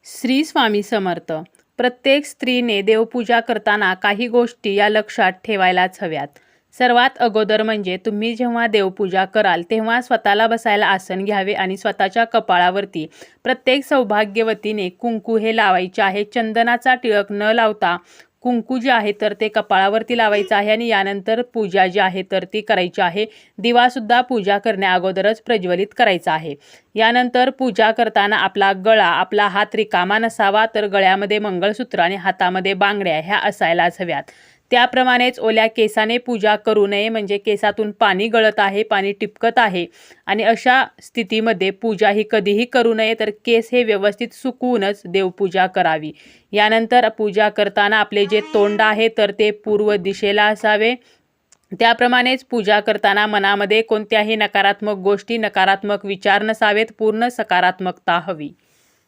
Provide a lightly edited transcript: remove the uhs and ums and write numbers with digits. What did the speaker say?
श्री स्वामी समर्थ. प्रत्येक स्त्रीने देवपूजा करताना काही गोष्टी या लक्षात ठेवायलाच हव्यात. सर्वात अगोदर म्हणजे तुम्ही जेव्हा देवपूजा कराल तेव्हा स्वतःला बसायला आसन घ्यावे आणि स्वतःच्या कपाळावरती प्रत्येक सौभाग्यवतीने कुंकू हे लावायचे आहे. चंदनाचा टिळक न लावता कुंकू जे आहे तर ते कपाळावरती लावायचं आहे आणि यानंतर पूजा जी आहे तर ती करायची आहे. दिवासुद्धा पूजा करण्या अगोदरच प्रज्वलित करायचा आहे. यानंतर पूजा करताना आपला गळा, आपला हात रिकामा नसावा, तर गळ्यामध्ये मंगळसूत्र आणि हातामध्ये बांगड्या ह्या असायलाच हव्यात. त्याप्रमाणेच ओल्या केसाने पूजा करू नये, म्हणजे केसातून पाणी गळत आहे, पाणी टिपकत आहे आणि अशा स्थितीमध्ये पूजा ही कधीही करू नये. तर केस हे व्यवस्थित सुकवूनच देवपूजा करावी. यानंतर पूजा करताना आपले जे तोंड आहे तर ते पूर्व दिशेला असावे. त्याप्रमाणेच पूजा करताना मनामध्ये कोणत्याही नकारात्मक गोष्टी, नकारात्मक विचार नसावेत, पूर्ण सकारात्मकता हवी.